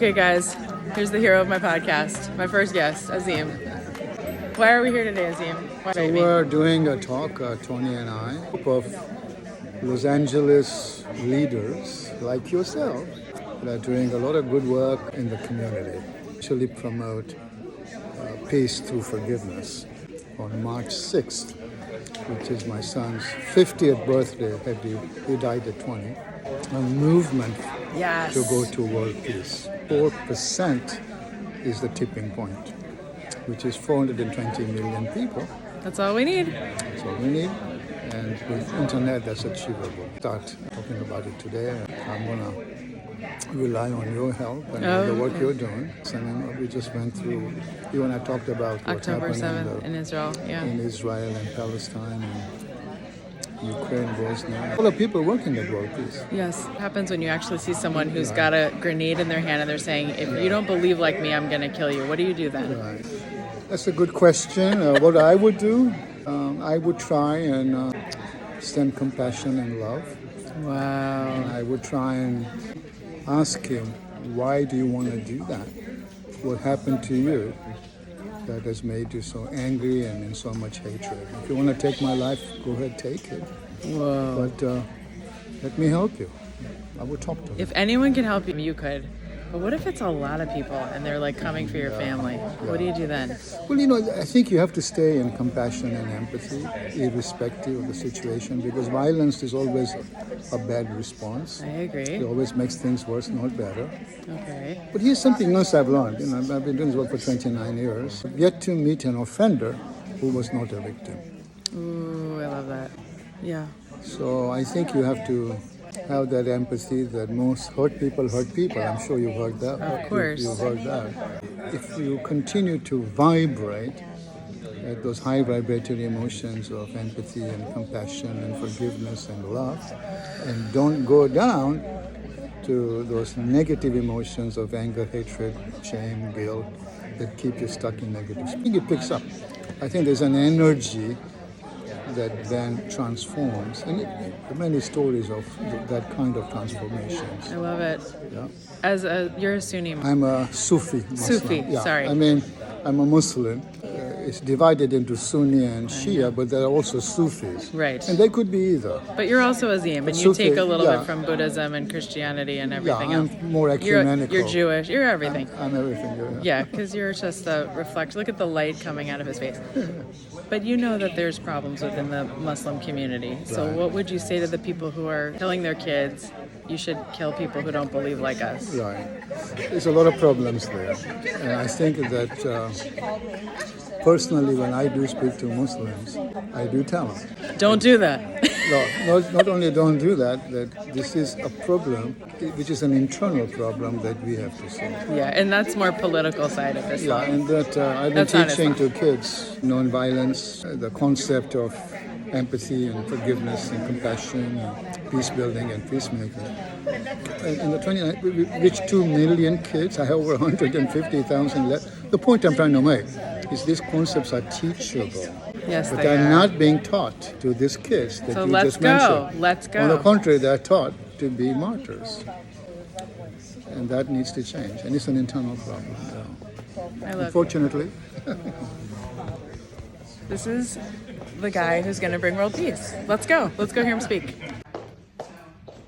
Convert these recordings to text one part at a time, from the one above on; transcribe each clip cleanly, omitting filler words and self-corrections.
Okay, guys, here's the hero of my podcast, my first guest, Azim. Why are we here today, Azim? So we're doing a talk, Tony and I, a group of Los Angeles leaders like yourself that are doing a lot of good work in the community. Actually promote peace through forgiveness. On March 6th, which is my son's 50th birthday, he died at 20, a movement to go to world peace. 4% is the tipping point, which is 420 million people. That's all we need. That's all we need. And with internet, that's achievable. Start talking about it today. I'm going to rely on your help and the work you're doing. And we just went through, you and I talked about October 7th in Israel. Yeah. In Israel and Palestine and Ukraine, Bosnia. All the people working at world peace. Yes. It happens when you actually see someone who's got a grenade in their hand and they're saying, if you don't believe like me, I'm going to kill you. What do you do then? Right. That's a good question. What I would do, I would try and send compassion and love. Wow. And I would try and ask him, why do you want to do that? What happened to you that has made you so angry and in so much hatred? If you want to take my life, go ahead, take it. Whoa. But let me help you. I would talk to him. If anyone can help you, you could. But what if it's a lot of people and they're like coming for your family? What do you do then? Well, I think you have to stay in compassion and empathy, irrespective of the situation, because violence is always a bad response. I agree. It always makes things worse, not better. Okay. But here's something else I've learned. I've been doing this work for 29 years. I've yet to meet an offender who was not a victim. Ooh, I love that. Yeah. So I think you have to have that empathy that most hurt people. I'm sure you've heard that. Of course. You've heard that. If you continue to vibrate at those high vibratory emotions of empathy and compassion and forgiveness and love, and don't go down to those negative emotions of anger, hatred, shame, guilt that keep you stuck in negative. I think it picks up. I think there's an energy that then transforms. And there are many stories of that kind of transformations. I love it. Yeah. You're a Sunni. I'm a Sufi Muslim. Sufi, yeah. sorry. I'm a Muslim. It's divided into Sunni and Shia, but there are also Sufis. Right. And they could be either. But you're also Azim, and you take a little bit from Buddhism and Christianity and everything else. I'm more ecumenical. You're Jewish. You're everything. I'm everything. Yeah, because you're just a reflection. Look at the light coming out of his face. But you know that there's problems within the Muslim community. So Right. what would you say to the people who are killing their kids? You should kill people who don't believe like us. Right. There's a lot of problems there. And I think that personally, when I do speak to Muslims, I do tell them. Don't do that. No, not only don't do that this is a problem, which is an internal problem that we have to solve. Yeah, and that's more political side of Islam. Yeah, and that I've been teaching to kids non-violence, the concept of empathy and forgiveness and compassion and peace building and peacemaking. And in the 29, we reached 2 million kids. I have over 150,000 left. The point I'm trying to make is these concepts are teachable. Yes, but they they're are. not being taught to these kids that So you let's just go. mentioned. Let's go. On the contrary, they're taught to be martyrs. And that needs to change. And it's an internal problem. I love Unfortunately. This is the guy who's going to bring world peace. Let's go. Let's go hear him speak.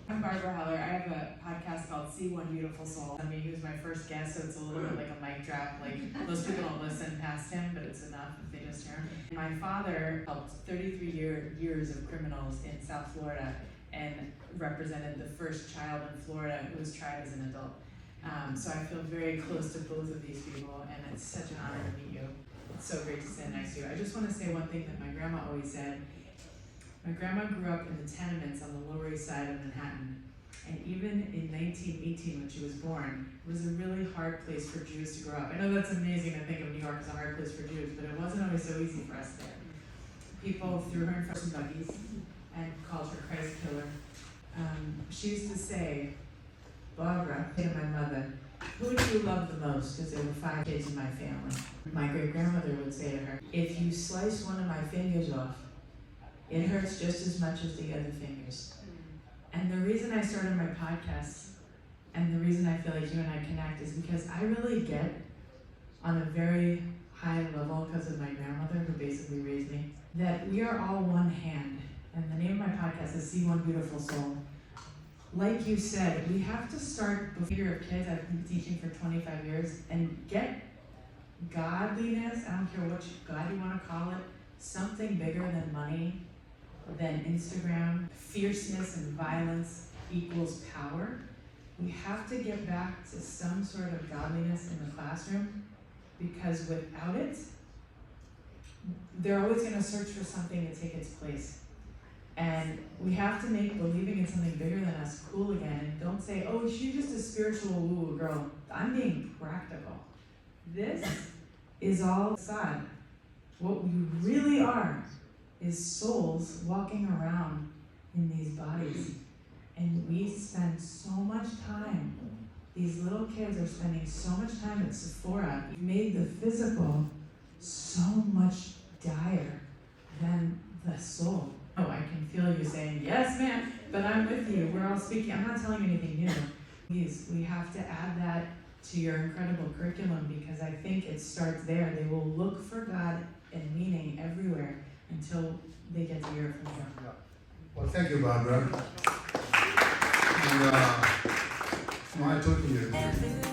I'm Barb. I have a podcast called See One Beautiful Soul. I mean, he was my first guest, so it's a little bit like a mic drop. Like, most people don't listen past him, but it's enough if they just hear him. My father helped 33 years of criminals in South Florida and represented the first child in Florida who was tried as an adult. So I feel very close to both of these people, and it's such an honor to meet you. It's so great to stand next to you. I just want to say one thing that my grandma always said. My grandma grew up in the tenements on the Lower East Side of Manhattan. And even in 1918, when she was born, it was a really hard place for Jews to grow up. I know that's amazing to think of New York as a hard place for Jews, but it wasn't always so easy for us there. People threw her in front of buggies and called her Christ killer. She used to say, Barbara, to my mother, who do you love the most? Because there were 5 kids in my family. My great-grandmother would say to her, if you slice one of my fingers off, it hurts just as much as the other fingers. And the reason I started my podcast And the reason I feel like you and I connect is because I really get on a very high level, because of my grandmother who basically raised me, that we are all one hand. And the name of my podcast is See One Beautiful Soul. Like you said, we have to start the figure of kids. I've been teaching for 25 years and get godliness, I don't care which God you want to call it, something bigger than money, than Instagram. Fierceness and violence equals power. We have to get back to some sort of godliness in the classroom, because without it, they're always going to search for something to take its place. And we have to make believing in something bigger than us cool again. And don't say, oh, she's just a spiritual woo-woo girl. I'm being practical. This is all facade. What we really are is souls walking around in these bodies. And we spend so much time, these little kids are spending so much time at Sephora. We've made the physical so much dire than the soul. Oh, I can feel you saying, yes, ma'am, but I'm with you. We're all speaking. I'm not telling you anything new. Please, we have to add that to your incredible curriculum, because I think it starts there. They will look for God and meaning everywhere until they get to hear it from you. Well, thank you, Barbara. And, I totally agree.